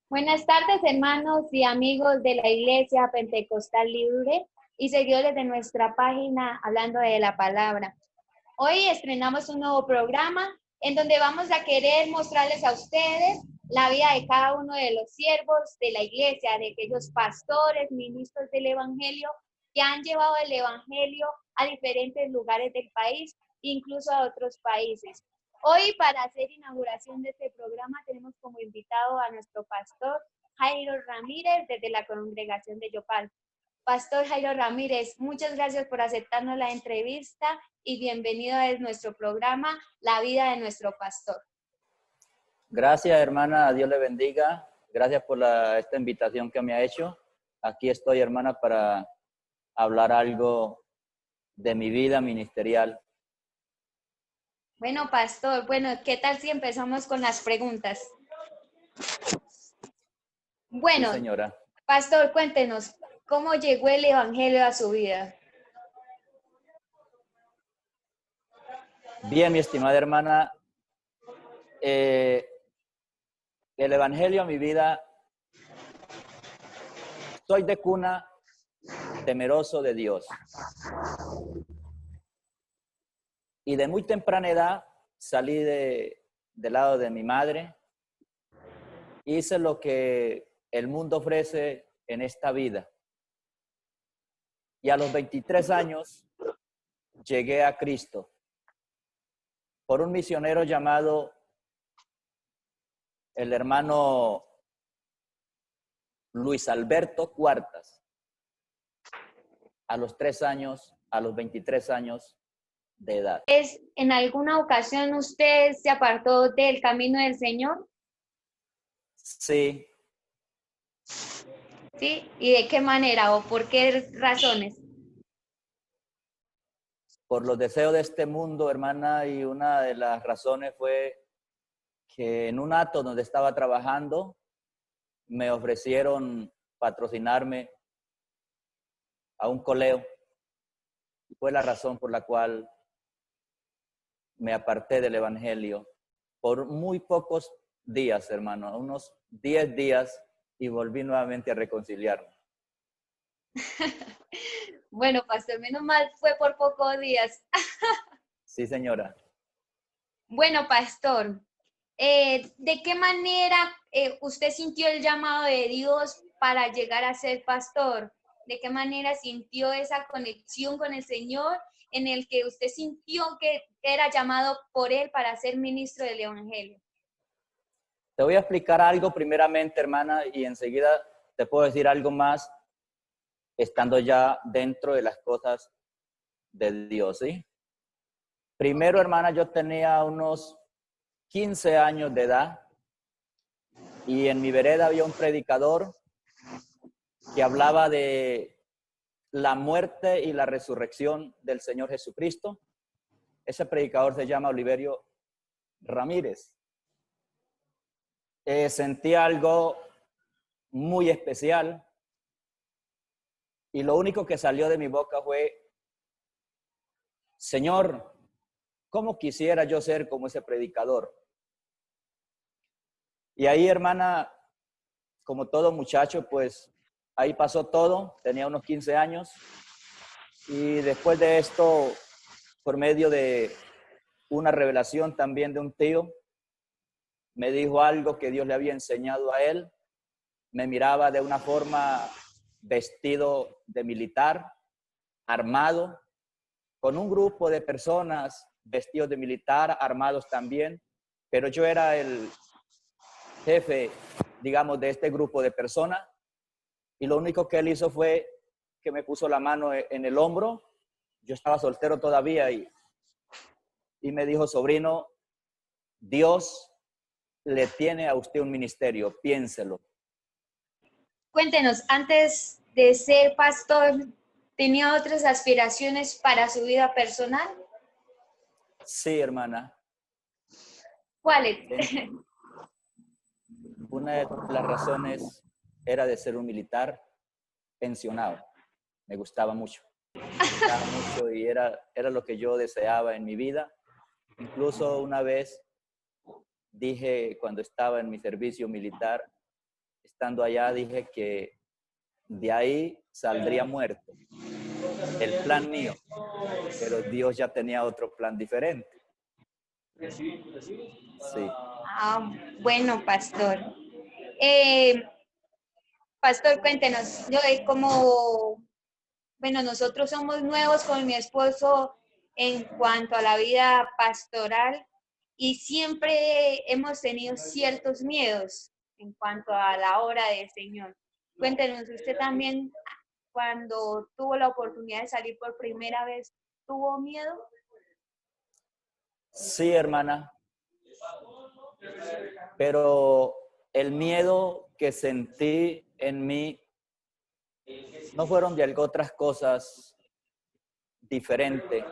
Buenas tardes, hermanos y amigos de la Iglesia Pentecostal Libre y seguidores de nuestra página Hablando de la Palabra. Hoy estrenamos un nuevo programa en donde vamos a querer mostrarles a ustedes la vida de cada uno de los siervos de la Iglesia, de aquellos pastores, ministros del Evangelio que han llevado el Evangelio a diferentes lugares del país, incluso a otros países. Hoy, para hacer inauguración de este programa, tenemos como invitado a nuestro pastor Jairo Ramírez desde la congregación de Yopal. Pastor Jairo Ramírez, muchas gracias por aceptarnos la entrevista y bienvenido a nuestro programa La vida de nuestro pastor. Gracias, hermana, Dios le bendiga. Gracias por esta invitación que me ha hecho. Aquí estoy, hermana, para hablar algo de mi vida ministerial. Bueno, pastor, ¿qué tal si empezamos con las preguntas? Bueno, sí, señora. Pastor, cuéntenos, ¿cómo llegó el Evangelio a su vida? Bien, mi estimada hermana, el Evangelio a mi vida, soy de cuna temeroso de Dios. Y de muy temprana edad salí del lado de mi madre. Hice lo que el mundo ofrece en esta vida. Y a los 23 años llegué a Cristo por un misionero llamado el hermano Luis Alberto Cuartas. A los 23 años de edad. ¿En alguna ocasión usted se apartó del camino del Señor? Sí. ¿Sí? ¿Y de qué manera o por qué razones? Por los deseos de este mundo, hermana, y una de las razones fue que en un acto donde estaba trabajando me ofrecieron patrocinarme a un coleo. Fue la razón por la cual me aparté del Evangelio por muy pocos días, hermano, unos 10 días, y volví nuevamente a reconciliarme. Bueno, pastor, menos mal fue por pocos días. Sí, señora. Bueno, pastor, ¿de qué manera usted sintió el llamado de Dios para llegar a ser pastor? ¿De qué manera sintió esa conexión con el Señor en el que usted sintió que era llamado por Él para ser ministro del Evangelio? Te voy a explicar algo primeramente, hermana, y enseguida te puedo decir algo más estando ya dentro de las cosas de Dios, ¿sí? Primero, hermana, yo tenía unos 15 años de edad y en mi vereda había un predicador que hablaba de la muerte y la resurrección del Señor Jesucristo. Ese predicador se llama Oliverio Ramírez. Sentí algo muy especial y lo único que salió de mi boca fue: Señor, ¿cómo quisiera yo ser como ese predicador? Y ahí, hermana, como todo muchacho, pues ahí pasó todo. Tenía unos 15 años y después de esto, por medio de una revelación también de un tío, me dijo algo que Dios le había enseñado a él. Me miraba de una forma vestido de militar, armado, con un grupo de personas vestidos de militar, armados también, pero yo era el jefe, digamos, de este grupo de personas, y lo único que él hizo fue que me puso la mano en el hombro. Yo estaba soltero todavía y me dijo: sobrino, Dios le tiene a usted un ministerio, piénselo. Cuéntenos, antes de ser pastor, ¿tenía otras aspiraciones para su vida personal? Sí, hermana. ¿Cuáles? Una de las razones era de ser un militar pensionado. Me gustaba mucho. Y era lo que yo deseaba en mi vida. Incluso una vez dije, cuando estaba en mi servicio militar, estando allá, dije que de ahí saldría muerto. El plan mío, pero Dios ya tenía otro plan diferente. Sí. Ah, bueno, pastor. Pastor, cuéntenos, yo como, bueno, nosotros somos nuevos con mi esposo en cuanto a la vida pastoral y siempre hemos tenido ciertos miedos en cuanto a la obra del Señor. Cuéntenos, usted también cuando tuvo la oportunidad de salir por primera vez, ¿tuvo miedo? Sí, hermana, pero el miedo que sentí en mí no fueron de algo otras cosas diferentes,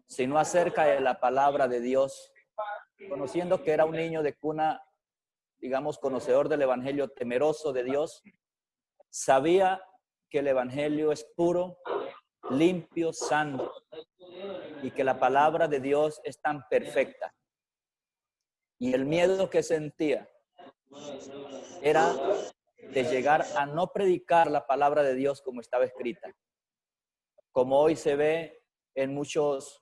sino acerca de la palabra de Dios, conociendo que era un niño de cuna, digamos, conocedor del evangelio, temeroso de Dios, sabía que el evangelio es puro, limpio, santo, y que la palabra de Dios es tan perfecta. Y el miedo que sentía era de llegar a no predicar la palabra de Dios como estaba escrita, como hoy se ve en muchas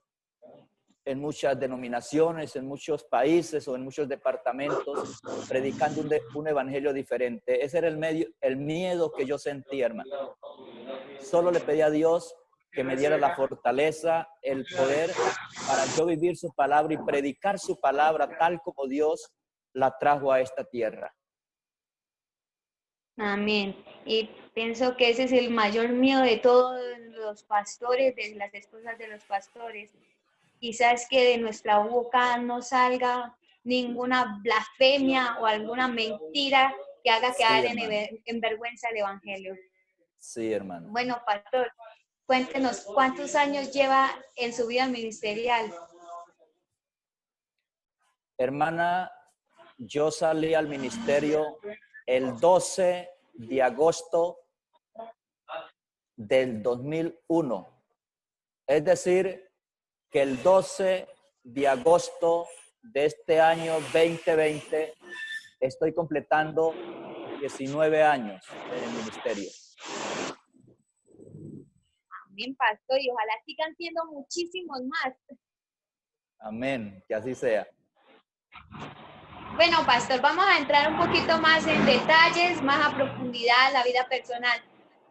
denominaciones, en muchos países o en muchos departamentos, predicando un evangelio diferente. Ese era el miedo que yo sentía, hermano. Solo le pedí a Dios que me diera la fortaleza, el poder para yo vivir su palabra y predicar su palabra tal como Dios la trajo a esta tierra. Amén. Y pienso que ese es el mayor miedo de todos los pastores, de las esposas de los pastores. Quizás que de nuestra boca no salga ninguna blasfemia o alguna mentira que haga Sí, quedar hermano. en vergüenza el evangelio. Sí, hermano. Bueno, pastor, cuéntenos cuántos años lleva en su vida ministerial. Hermana, yo salí al ministerio el 12 de agosto del 2001. Es decir, que el 12 de agosto de este año 2020 estoy completando 19 años en el ministerio. Amén, pastor, y ojalá sigan siendo muchísimos más. Amén, que así sea. Bueno, pastor, vamos a entrar un poquito más en detalles, más a profundidad en la vida personal.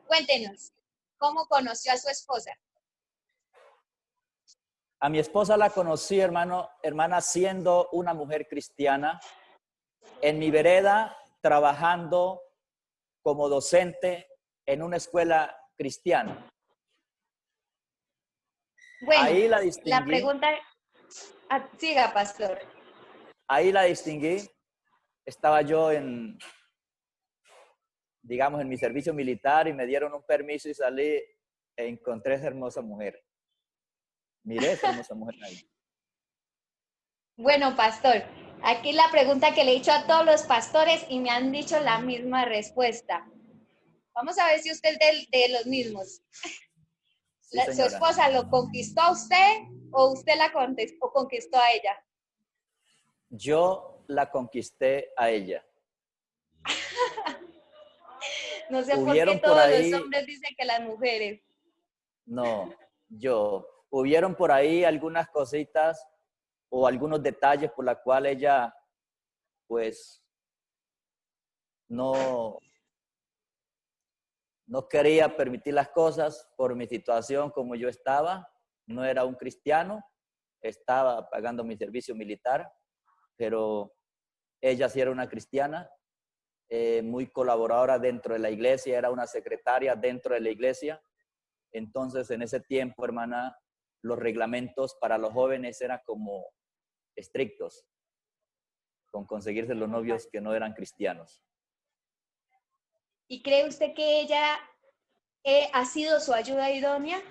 Cuéntenos, ¿cómo conoció a su esposa? A mi esposa la conocí, hermana, siendo una mujer cristiana, en mi vereda, trabajando como docente en una escuela cristiana. Bueno, Ahí la la distinguí, pregunta, siga, pastor. ahí la distinguí. Estaba yo digamos, en mi servicio militar y me dieron un permiso y salí e encontré esa hermosa mujer. Miré esa hermosa mujer ahí. Bueno, pastor, aquí la pregunta que le he hecho a todos los pastores y me han dicho la misma respuesta. Vamos a ver si usted es de los mismos. Sí, ¿Su señora. esposa lo conquistó a usted o usted la conquistó a ella? Yo la conquisté a ella. No sé por qué Hubieron por todos los ahí, hombres dicen que las mujeres. no, hubieron por ahí algunas cositas o algunos detalles por la cual ella, pues, no quería permitir las cosas por mi situación como yo estaba. No era un cristiano, estaba pagando mi servicio militar, pero ella sí era una cristiana, muy colaboradora dentro de la iglesia, era una secretaria dentro de la iglesia. Entonces, en ese tiempo, hermana, los reglamentos para los jóvenes eran como estrictos, con conseguirse los novios que no eran cristianos. ¿Y cree usted que ella ha sido su ayuda idónea?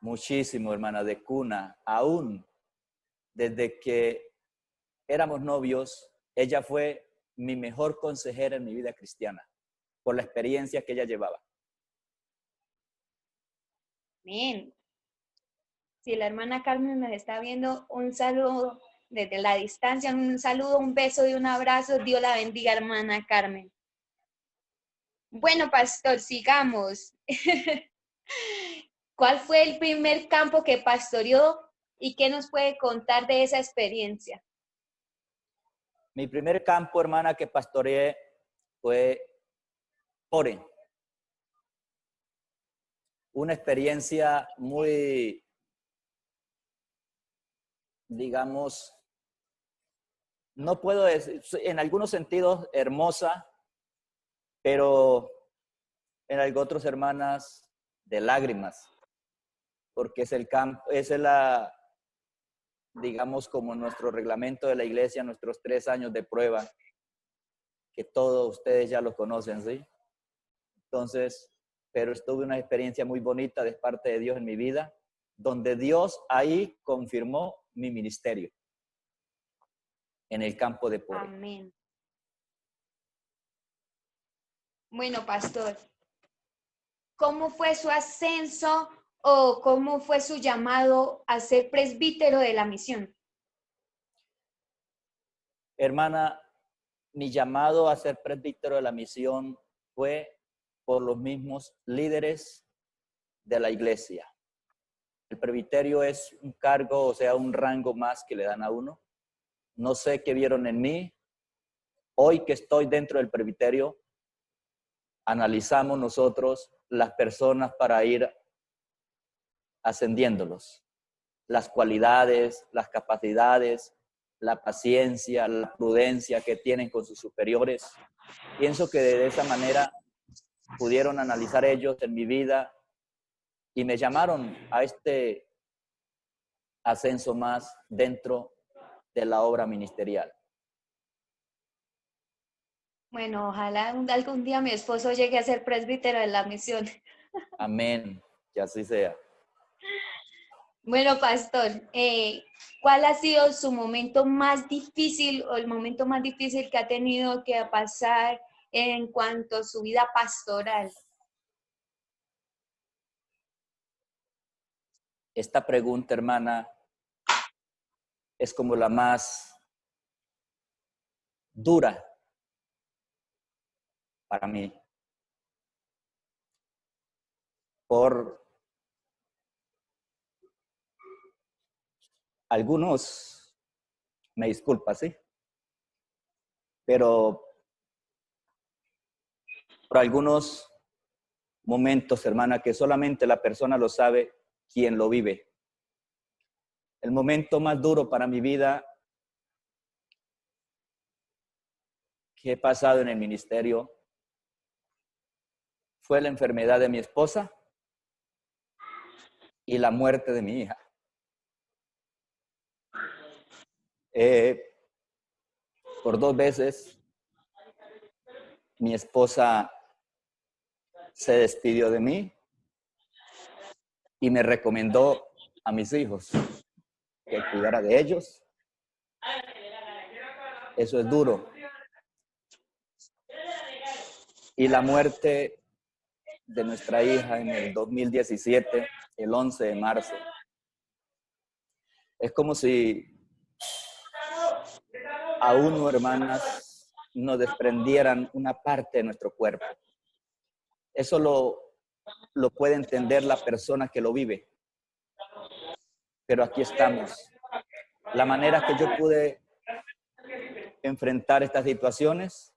Muchísimo, hermana, de cuna, aún desde que éramos novios, ella fue mi mejor consejera en mi vida cristiana, por la experiencia que ella llevaba. Amén. Si la hermana Carmen nos está viendo, un saludo desde la distancia. Un saludo, un beso y un abrazo. Dios la bendiga, hermana Carmen. Bueno, pastor, sigamos. ¿Cuál fue el primer campo que pastoreó y qué nos puede contar de esa experiencia? Mi primer campo, hermana, que pastoreé fue Ore. Una experiencia muy, digamos, no puedo decir, en algunos sentidos hermosa, pero en otros, hermanas, de lágrimas, porque es el campo, es la, digamos, como nuestro reglamento de la iglesia, nuestros 3 años de prueba, que todos ustedes ya los conocen, ¿sí? Entonces, pero estuve una experiencia muy bonita de parte de Dios en mi vida, donde Dios ahí confirmó mi ministerio en el campo de Pore. Amén. Bueno, pastor, ¿cómo fue su ascenso o cómo fue su llamado a ser presbítero de la misión? Hermana, mi llamado a ser presbítero de la misión fue por los mismos líderes de la iglesia. El presbiterio es un cargo, o sea, un rango más que le dan a uno. No sé qué vieron en mí. Hoy que estoy dentro del presbiterio, analizamos nosotros las personas para ir ascendiéndolos. Las cualidades, las capacidades, la paciencia, la prudencia que tienen con sus superiores. Pienso que de esa manera pudieron analizar ellos en mi vida y me llamaron a este ascenso más dentro de la obra ministerial. Bueno, ojalá algún día mi esposo llegue a ser presbítero de la misión. Amén, que así sea. Bueno, pastor, ¿cuál ha sido su momento más difícil o el momento más difícil que ha tenido que pasar en cuanto a su vida pastoral? Esta pregunta, hermana, es como la más dura para mí. Por algunos, me disculpa, ¿sí? Pero por algunos momentos, hermana, que solamente la persona lo sabe, quien lo vive. El momento más duro para mi vida que he pasado en el ministerio fue la enfermedad de mi esposa y la muerte de mi hija. Por 2 veces mi esposa se despidió de mí y me recomendó a mis hijos que cuidara de ellos. Eso es duro. Y la muerte de nuestra hija en el 2017, el 11 de marzo. Es como si a uno, hermanas, nos desprendieran una parte de nuestro cuerpo. Eso lo puede entender la persona que lo vive. Pero aquí estamos. La manera que yo pude enfrentar estas situaciones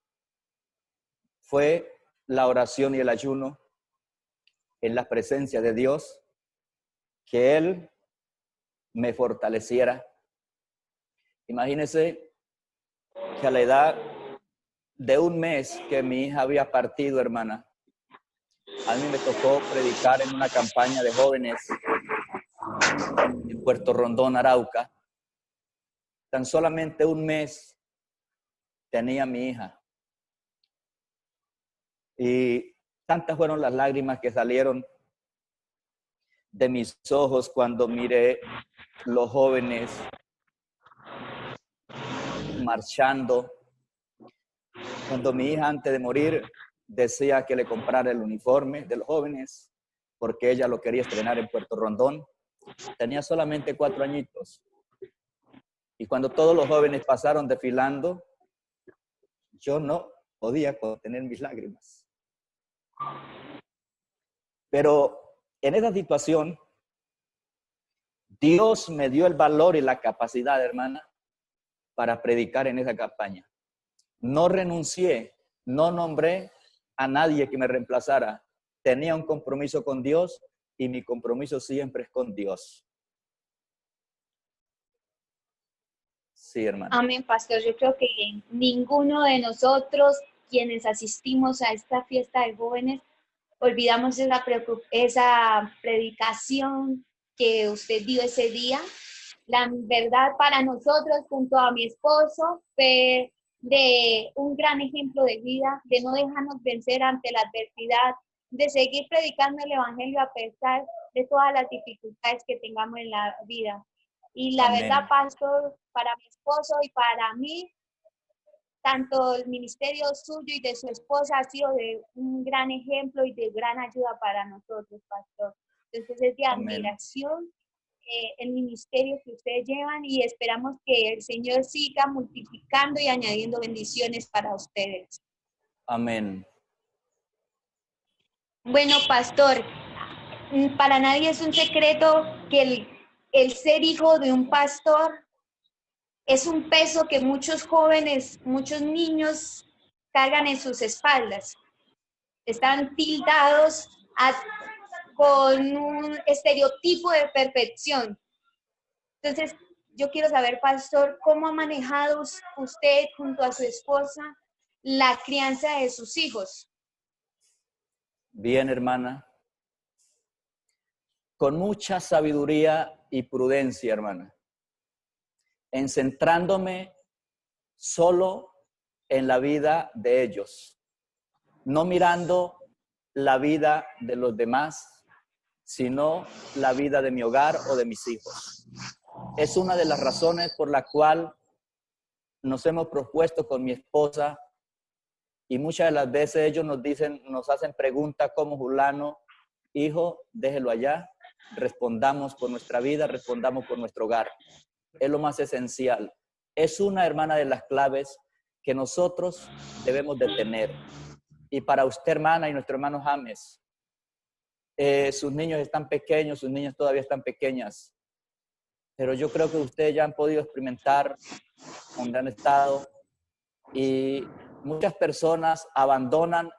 fue la oración y el ayuno en la presencia de Dios, que Él me fortaleciera. Imagínense que a la edad de 1 mes que mi hija había partido, hermana, a mí me tocó predicar en una campaña de jóvenes en Puerto Rondón, Arauca. Tan solamente 1 mes tenía mi hija. Y tantas fueron las lágrimas que salieron de mis ojos cuando miré los jóvenes marchando. Cuando mi hija antes de morir decía que le comprara el uniforme de los jóvenes porque ella lo quería estrenar en Puerto Rondón. Tenía solamente 4 añitos. Y cuando todos los jóvenes pasaron desfilando, yo no podía contener mis lágrimas. Pero en esa situación, Dios me dio el valor y la capacidad, hermana, para predicar en esa campaña. No renuncié, no nombré a nadie que me reemplazara. Tenía un compromiso con Dios y mi compromiso siempre es con Dios. Sí, hermano. Amén, pastor. Yo creo que ninguno de nosotros, quienes asistimos a esta fiesta de jóvenes, olvidamos esa predicación que usted dio ese día. La verdad, para nosotros, junto a mi esposo, fue de un gran ejemplo de vida, de no dejarnos vencer ante la adversidad, de seguir predicando el evangelio a pesar de todas las dificultades que tengamos en la vida. Y la Amén. verdad, pastor, para mi esposo y para mí, tanto el ministerio suyo y de su esposa ha sido de un gran ejemplo y de gran ayuda para nosotros, pastor. Entonces es de admiración el ministerio que ustedes llevan y esperamos que el Señor siga multiplicando y añadiendo bendiciones para ustedes. Amén. Bueno, pastor, para nadie es un secreto que el ser hijo de un pastor es un peso que muchos jóvenes, muchos niños cargan en sus espaldas. Están tildados con un estereotipo de perfección. Entonces, yo quiero saber, pastor, ¿cómo ha manejado usted junto a su esposa la crianza de sus hijos? Bien, hermana. Con mucha sabiduría y prudencia, hermana. En centrándome solo en la vida de ellos, no mirando la vida de los demás, sino la vida de mi hogar o de mis hijos. Es una de las razones por la cual nos hemos propuesto con mi esposa y muchas de las veces ellos nos hacen preguntas como fulano, hijo, déjelo allá, respondamos por nuestra vida, respondamos por nuestro hogar. Es lo más esencial. Es una, hermana, de las claves que nosotros debemos de tener. Y para usted, hermana, y nuestro hermano James, sus niños están pequeños, sus niñas todavía están pequeñas, pero yo creo que ustedes ya han podido experimentar donde han estado y muchas personas abandonan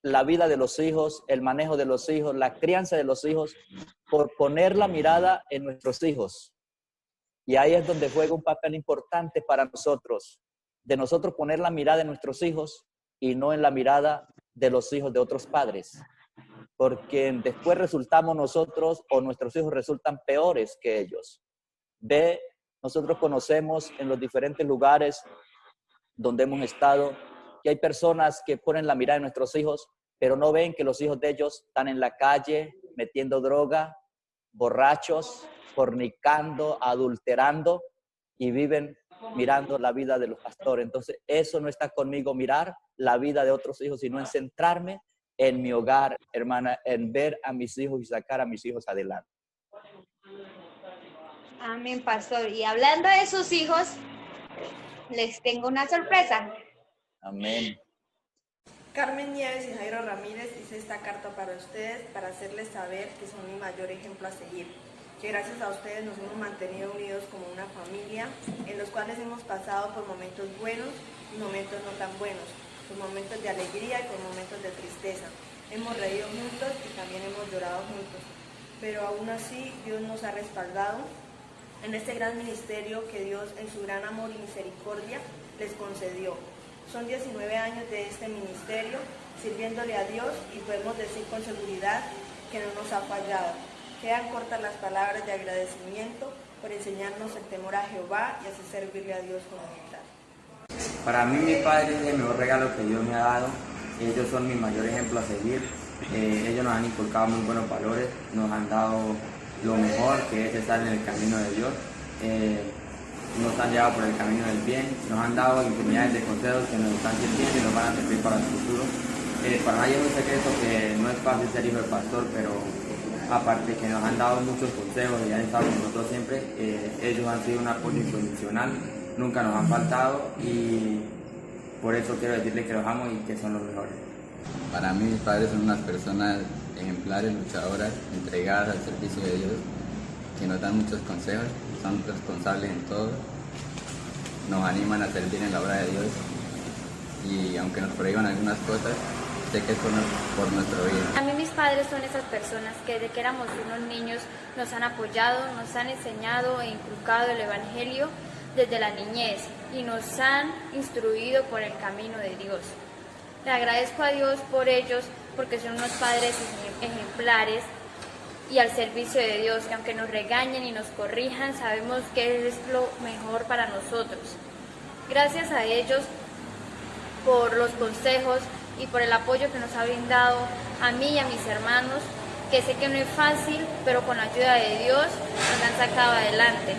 la vida de los hijos, el manejo de los hijos, la crianza de los hijos, por poner la mirada en nuestros hijos. Y ahí es donde juega un papel importante para nosotros, de nosotros poner la mirada en nuestros hijos y no en la mirada de los hijos de otros padres. Porque después resultamos nosotros o nuestros hijos resultan peores que ellos. Nosotros conocemos en los diferentes lugares donde hemos estado que hay personas que ponen la mirada en nuestros hijos, pero no ven que los hijos de ellos están en la calle metiendo droga, borrachos, fornicando, adulterando y viven mirando la vida de los pastores. Entonces, eso no está conmigo, mirar la vida de otros hijos, sino en centrarme en mi hogar, hermana, en ver a mis hijos y sacar a mis hijos adelante. Amén, pastor. Y hablando de sus hijos, les tengo una sorpresa. Amén. Carmen Nieves y Jairo Ramírez hice esta carta para ustedes para hacerles saber que son mi mayor ejemplo a seguir, que gracias a ustedes nos hemos mantenido unidos como una familia, en los cuales hemos pasado por momentos buenos y momentos no tan buenos, por momentos de alegría y por momentos de tristeza. Hemos reído juntos y también hemos llorado juntos, pero aún así Dios nos ha respaldado en este gran ministerio que Dios en su gran amor y misericordia les concedió. Son 19 años de este ministerio sirviéndole a Dios y podemos decir con seguridad que no nos ha fallado. Quedan cortas las palabras de agradecimiento por enseñarnos el temor a Jehová y así servirle a Dios con humildad. Para mí mi padre es el mejor regalo que Dios me ha dado. Ellos son mi mayor ejemplo a seguir. Ellos nos han inculcado muy buenos valores, nos han dado lo mejor, que es estar en el camino de Dios. Nos han llevado por el camino del bien, nos han dado infinidades de consejos que nos están sirviendo y nos van a servir para el futuro. Para nadie es un secreto que no es fácil ser hijo del pastor, pero aparte que nos han dado muchos consejos y han estado con nosotros siempre, ellos han sido un apoyo incondicional, nunca nos han faltado y por eso quiero decirles que los amo y que son los mejores. Para mí mis padres son unas personas ejemplares, luchadoras, entregadas al servicio de Dios, que nos dan muchos consejos, son responsables en todo, nos animan a servir en la obra de Dios y aunque nos prohíban algunas cosas, sé que es por nuestro bien. A mí mis padres son esas personas que desde que éramos unos niños nos han apoyado, nos han enseñado e inculcado el Evangelio desde la niñez y nos han instruido por el camino de Dios. Le agradezco a Dios por ellos porque son unos padres ejemplares y al servicio de Dios, que aunque nos regañen y nos corrijan, sabemos que es lo mejor para nosotros. Gracias a ellos por los consejos y por el apoyo que nos ha brindado a mí y a mis hermanos, que sé que no es fácil, pero con la ayuda de Dios nos han sacado adelante.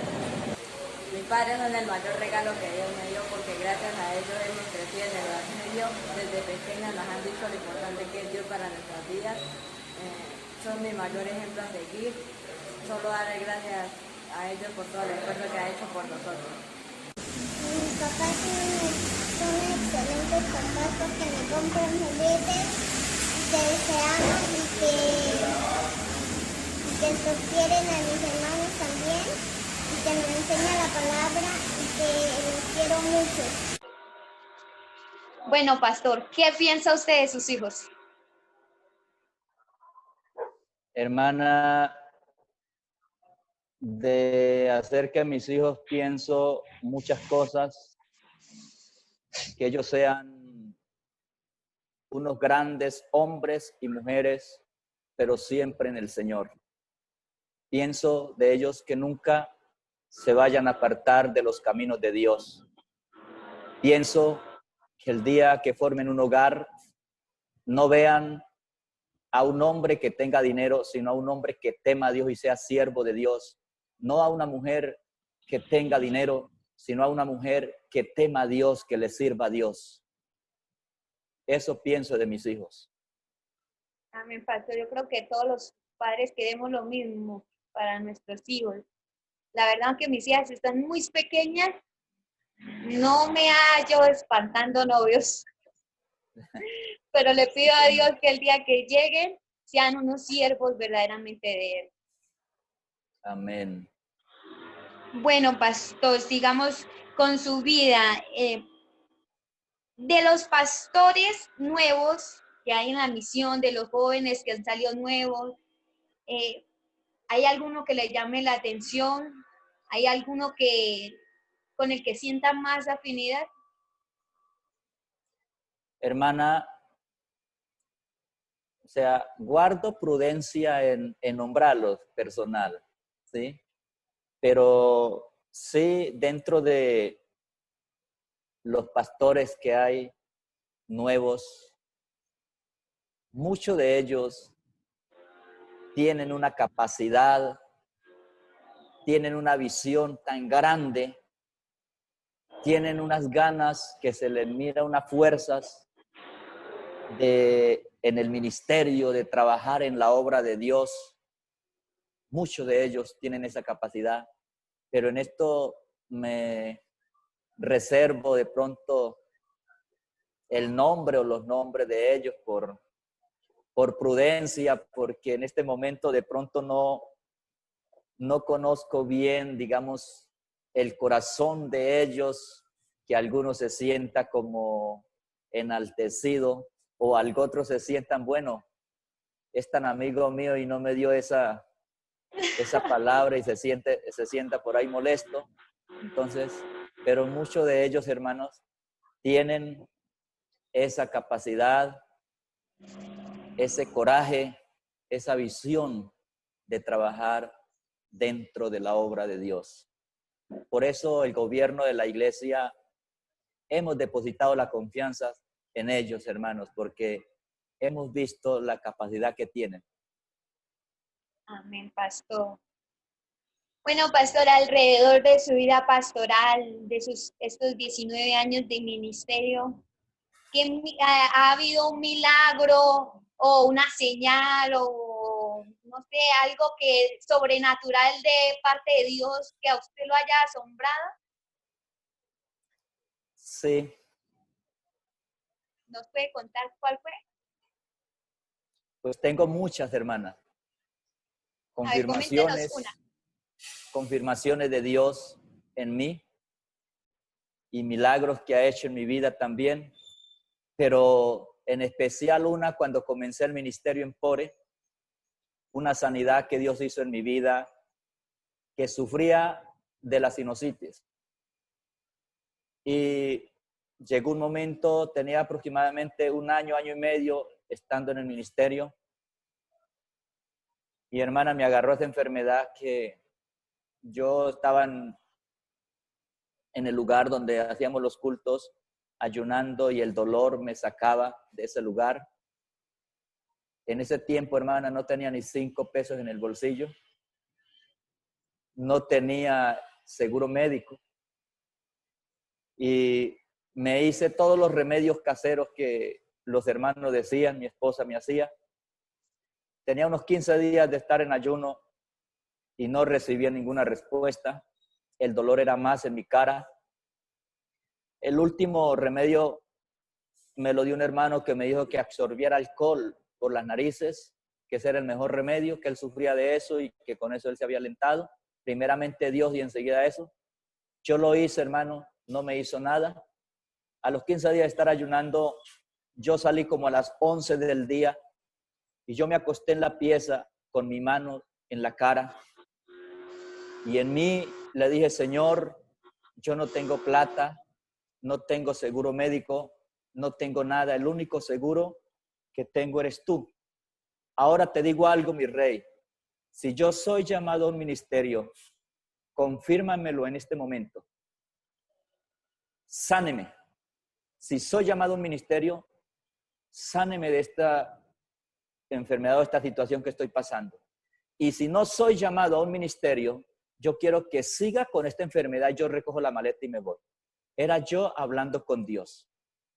Mis padres son el mayor regalo que Dios me dio porque gracias a ellos hemos crecido en el Evangelio. Desde pequeñas nos han dicho lo importante que es Dios para nuestras vidas. Son mi mayor ejemplo a seguir. Solo darle gracias a ellos por todo el esfuerzo que ha hecho por nosotros. Mis papás son excelentes papás porque me compran juguetes que se aman y que sostienen a mis hermanos también y que me enseñan la palabra y que los quiero mucho. Bueno, pastor, ¿qué piensa usted de sus hijos? Hermana, de acerca de mis hijos pienso muchas cosas, que ellos sean unos grandes hombres y mujeres, pero siempre en el Señor. Pienso de ellos que nunca se vayan a apartar de los caminos de Dios. Pienso que el día que formen un hogar, no vean a un hombre que tenga dinero, sino a un hombre que tema a Dios y sea siervo de Dios. No a una mujer que tenga dinero, sino a una mujer que tema a Dios, que le sirva a Dios. Eso pienso de mis hijos. Amén, pastor. Yo creo que todos los padres queremos lo mismo para nuestros hijos. La verdad que mis hijas están muy pequeñas, no me hallo espantando novios, pero le pido a Dios que el día que lleguen sean unos siervos verdaderamente de Él. Amén. Bueno, pastor, sigamos con su vida. De los pastores nuevos que hay en la misión, de los jóvenes que han salido nuevos, ¿hay alguno que le llame la atención? ¿Hay alguno con el que sienta más afinidad? Hermana, o sea, guardo prudencia en nombrarlos personal, ¿sí? Pero sí, dentro de los pastores que hay nuevos, muchos de ellos tienen una capacidad, tienen una visión tan grande, tienen unas ganas que se les mira unas fuerzas en el ministerio, de trabajar en la obra de Dios. Muchos de ellos tienen esa capacidad, pero en esto me reservo de pronto el nombre o los nombres de ellos por prudencia, porque en este momento de pronto no conozco bien, digamos, el corazón de ellos, que algunos se sienta como enaltecido o algo otro se sientan, bueno, es tan amigo mío y no me dio esa palabra y se sienta por ahí molesto. Entonces, pero muchos de ellos, hermanos, tienen esa capacidad, ese coraje, esa visión de trabajar dentro de la obra de Dios. Por eso el gobierno de la iglesia hemos depositado la confianza en ellos, hermanos, porque hemos visto la capacidad que tienen. Amén, pastor. Bueno, pastor, alrededor de su vida pastoral, de estos 19 años de ministerio, ¿ha habido un milagro o una señal o no sé, algo que sobrenatural de parte de Dios que a usted lo haya asombrado. Sí, ¿Nos puede contar cuál fue? pues tengo muchas, hermanas. A ver, coméntenos una. Confirmaciones de Dios en mí y milagros que ha hecho en mi vida también, pero en especial una cuando comencé el ministerio en Pore, una sanidad que Dios hizo en mi vida, que sufría de la sinusitis. Y llegó un momento, tenía aproximadamente un año, año y medio estando en el ministerio. Mi hermana me agarró esa enfermedad que yo estaba en el lugar donde hacíamos los cultos, ayunando, y el dolor me sacaba de ese lugar. En ese tiempo, hermana, no tenía ni 5 pesos en el bolsillo. No tenía seguro médico. Y me hice todos los remedios caseros que los hermanos decían, mi esposa me hacía. Tenía unos 15 días de estar en ayuno y no recibía ninguna respuesta. El dolor era más en mi cara. El último remedio me lo dio un hermano que me dijo que absorbiera alcohol por las narices, que ese era el mejor remedio, que él sufría de eso y que con eso él se había alentado. Primeramente Dios y enseguida eso. Yo lo hice, hermano, no me hizo nada. A los 15 días de estar ayunando, yo salí como a las 11 del día y yo me acosté en la pieza con mi mano en la cara. Y en mí le dije, Señor, yo no tengo plata, no tengo seguro médico, no tengo nada. El único seguro que tengo eres tú. Ahora te digo algo, mi rey. Si yo soy llamado a un ministerio, confírmamelo en este momento. Sáneme. Si soy llamado a un ministerio, sáneme de esta enfermedad o esta situación que estoy pasando. Y si no soy llamado a un ministerio, yo quiero que siga con esta enfermedad. Yo recojo la maleta y me voy. Era yo hablando con Dios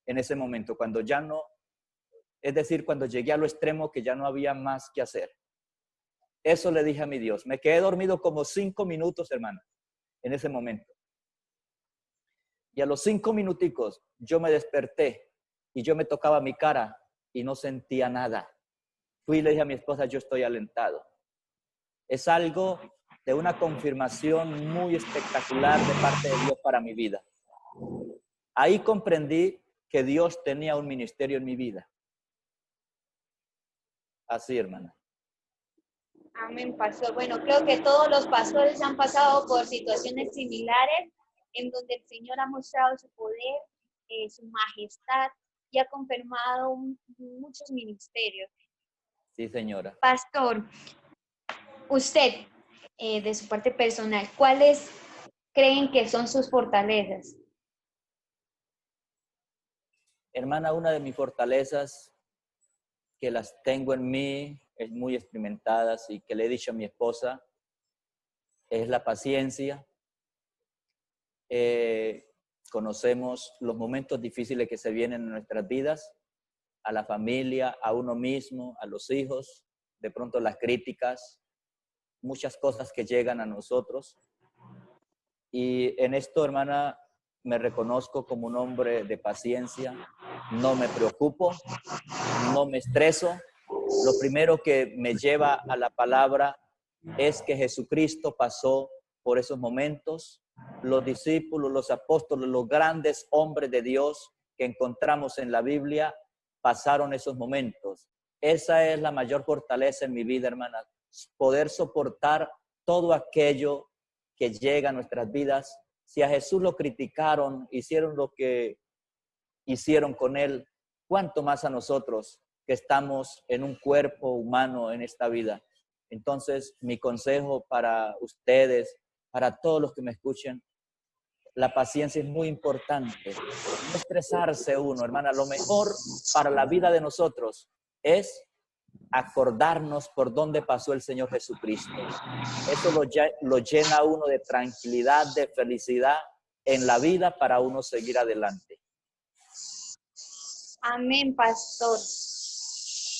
en ese momento, cuando ya no, es decir, cuando llegué a lo extremo que ya no había más que hacer. Eso le dije a mi Dios. Me quedé dormido como 5 minutos, hermano, en ese momento. Y a los 5 minuticos yo me desperté y yo me tocaba mi cara y no sentía nada. Fui y le dije a mi esposa, yo estoy alentado. Es algo de una confirmación muy espectacular de parte de Dios para mi vida. Ahí comprendí que Dios tenía un ministerio en mi vida. Así, hermana. Amén, pastor. Bueno, creo que todos los pastores han pasado por situaciones similares en donde el Señor ha mostrado su poder, su majestad y ha confirmado muchos ministerios. Sí, señora. Pastor, usted, de su parte personal, ¿cuáles creen que son sus fortalezas? Hermana, una de mis fortalezas que las tengo en mí, es muy experimentadas y que le he dicho a mi esposa, es la paciencia. Conocemos los momentos difíciles que se vienen en nuestras vidas, a la familia, a uno mismo, a los hijos, de pronto las críticas, muchas cosas que llegan a nosotros. Y en esto, hermana, me reconozco como un hombre de paciencia, no me preocupo, no me estreso. Lo primero que me lleva a la palabra es que Jesucristo pasó por esos momentos. Los discípulos, los apóstoles, los grandes hombres de Dios que encontramos en la Biblia pasaron esos momentos. Esa es la mayor fortaleza en mi vida, hermana, poder soportar todo aquello que llega a nuestras vidas. Si a Jesús lo criticaron, hicieron lo que hicieron con él, ¿cuánto más a nosotros que estamos en un cuerpo humano en esta vida? Entonces, mi consejo para ustedes, para todos los que me escuchen, la paciencia es muy importante. No estresarse uno, hermana. Lo mejor para la vida de nosotros es acordarnos por dónde pasó el Señor Jesucristo. Eso lo llena a uno de tranquilidad, de felicidad en la vida para uno seguir adelante. Amén, pastor.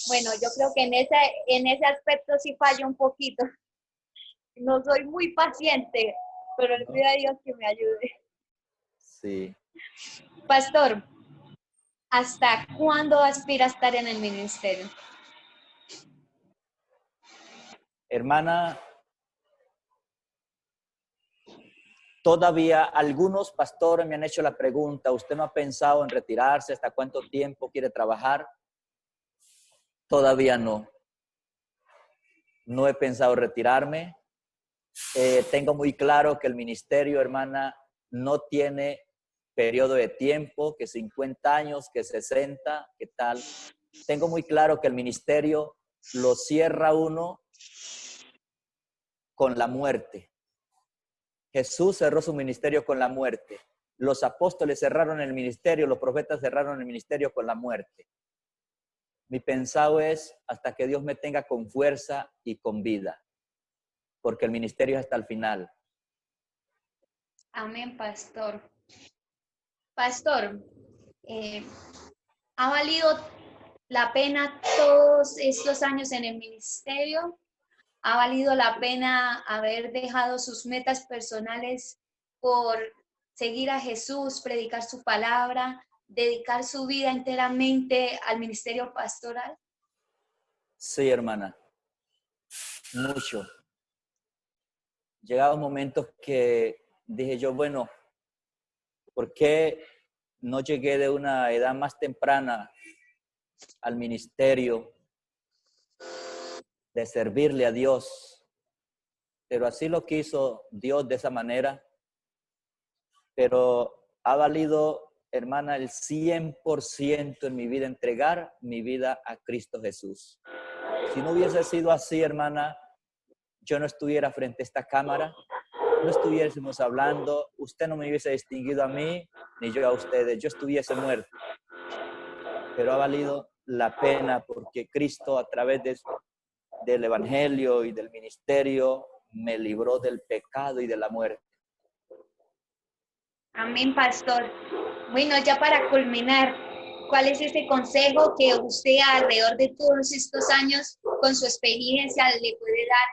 Bueno, yo creo que en ese aspecto sí fallo un poquito. No soy muy paciente, pero le ¿no? pido a Dios que me ayude. Sí. Pastor, ¿hasta cuándo aspira a estar en el ministerio? Hermana, todavía algunos pastores me han hecho la pregunta, ¿usted no ha pensado en retirarse? ¿Hasta cuánto tiempo quiere trabajar? Todavía no. No he pensado retirarme. Tengo muy claro que el ministerio, hermana, no tiene periodo de tiempo, que 50 años, que 60, que tal. Tengo muy claro que el ministerio lo cierra uno con la muerte. Jesús cerró su ministerio con la muerte. Los apóstoles cerraron el ministerio, los profetas cerraron el ministerio con la muerte. Mi pensado es hasta que Dios me tenga con fuerza y con vida, porque el ministerio es hasta el final. Amén, pastor. Pastor, eh, ¿ha valido la pena todos estos años en el ministerio? ¿Ha valido la pena haber dejado sus metas personales por seguir a Jesús, predicar su palabra, dedicar su vida enteramente al ministerio pastoral? Sí, hermana, mucho. Llegaban momentos que dije yo, bueno, ¿por qué no llegué de una edad más temprana al ministerio de servirle a Dios? Pero así lo quiso Dios de esa manera. Pero ha valido, hermana, el 100% en mi vida, entregar mi vida a Cristo Jesús. Si no hubiese sido así, hermana, yo no estuviera frente a esta cámara, no estuviésemos hablando, usted no me hubiese distinguido a mí, ni yo a ustedes, yo estuviese muerto. Pero ha valido la pena porque Cristo a través del Evangelio y del ministerio me libró del pecado y de la muerte. Amén, pastor. Bueno, ya para culminar, ¿cuál es ese consejo que usted alrededor de todos estos años, con su experiencia, le puede dar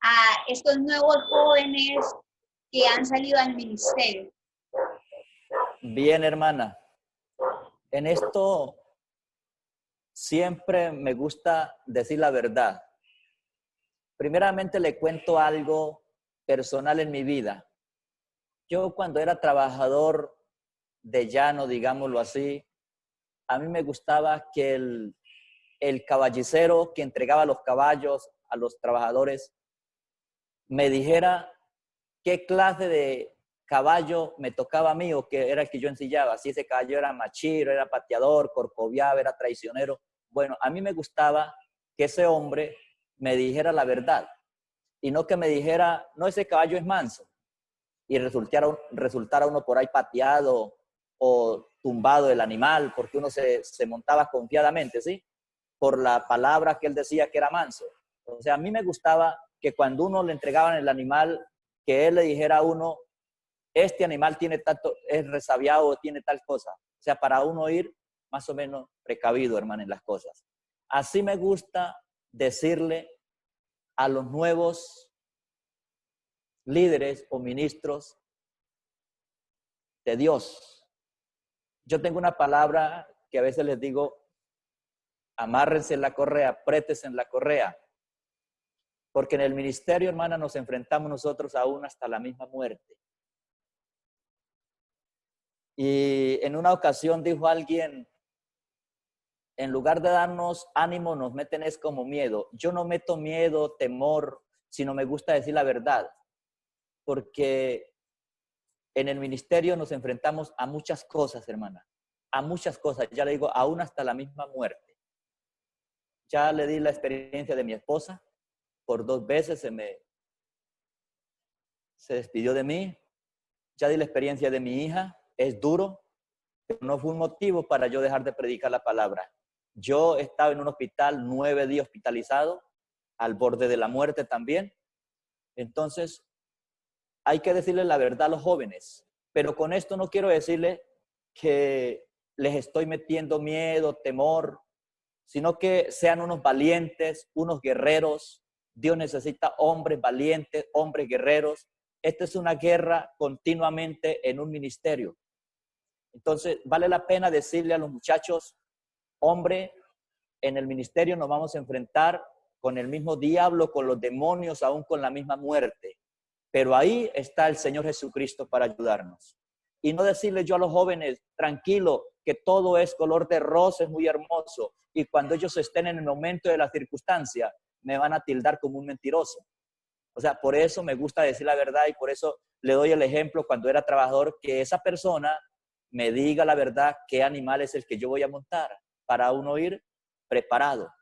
a estos nuevos jóvenes que han salido al ministerio? Bien, hermana, en esto siempre me gusta decir la verdad. Primeramente le cuento algo personal en mi vida. Yo cuando era trabajador de llano, digámoslo así, a mí me gustaba que el caballicero que entregaba los caballos a los trabajadores me dijera qué clase de caballo me tocaba a mí o qué era el que yo ensillaba. Si ese caballo era machiro, era pateador, corcoviaba, era traicionero. Bueno, a mí me gustaba que ese hombre me dijera la verdad y no que me dijera, no, ese caballo es manso y resultara uno por ahí pateado o tumbado el animal porque uno se montaba confiadamente, ¿sí? Por la palabra que él decía que era manso. O sea, a mí me gustaba que cuando uno le entregaban el animal, que él le dijera a uno, este animal tiene tanto, es resabiado, tiene tal cosa. O sea, para uno ir más o menos precavido, hermano, en las cosas. Así me gusta decirle a los nuevos líderes o ministros de Dios. Yo tengo una palabra que a veces les digo, amárrense en la correa, apriétense en la correa. Porque en el ministerio, hermana, nos enfrentamos nosotros aún hasta la misma muerte. Y en una ocasión dijo alguien, en lugar de darnos ánimo, nos meten es como miedo. Yo no meto miedo, temor, sino me gusta decir la verdad. Porque en el ministerio nos enfrentamos a muchas cosas, hermana. A muchas cosas. Ya le digo, aún hasta la misma muerte. Ya le di la experiencia de mi esposa. Por 2 veces se despidió de mí. Ya di la experiencia de mi hija. Es duro, pero no fue un motivo para yo dejar de predicar la palabra. Yo estaba en un hospital, 9 días hospitalizado, al borde de la muerte también. Entonces, hay que decirle la verdad a los jóvenes. Pero con esto no quiero decirle que les estoy metiendo miedo, temor, sino que sean unos valientes, unos guerreros. Dios necesita hombres valientes, hombres guerreros. Esta es una guerra continuamente en un ministerio. Entonces, vale la pena decirle a los muchachos, hombre, en el ministerio nos vamos a enfrentar con el mismo diablo, con los demonios, aún con la misma muerte. Pero ahí está el Señor Jesucristo para ayudarnos. Y no decirle yo a los jóvenes, tranquilo, que todo es color de rosa, es muy hermoso. Y cuando ellos estén en el momento de la circunstancia, me van a tildar como un mentiroso. O sea, por eso me gusta decir la verdad y por eso le doy el ejemplo cuando era trabajador, que esa persona me diga la verdad qué animal es el que yo voy a montar para uno ir preparado.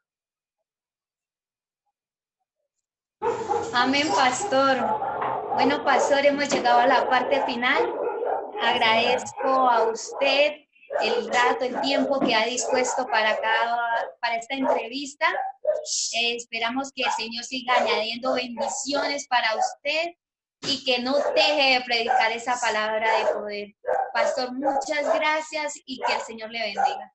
Amén, pastor. Bueno, pastor, hemos llegado a la parte final. Agradezco a usted el rato, el tiempo que ha dispuesto para esta entrevista. Esperamos que el Señor siga añadiendo bendiciones para usted y que no deje de predicar esa palabra de poder. Pastor, muchas gracias y que el Señor le bendiga.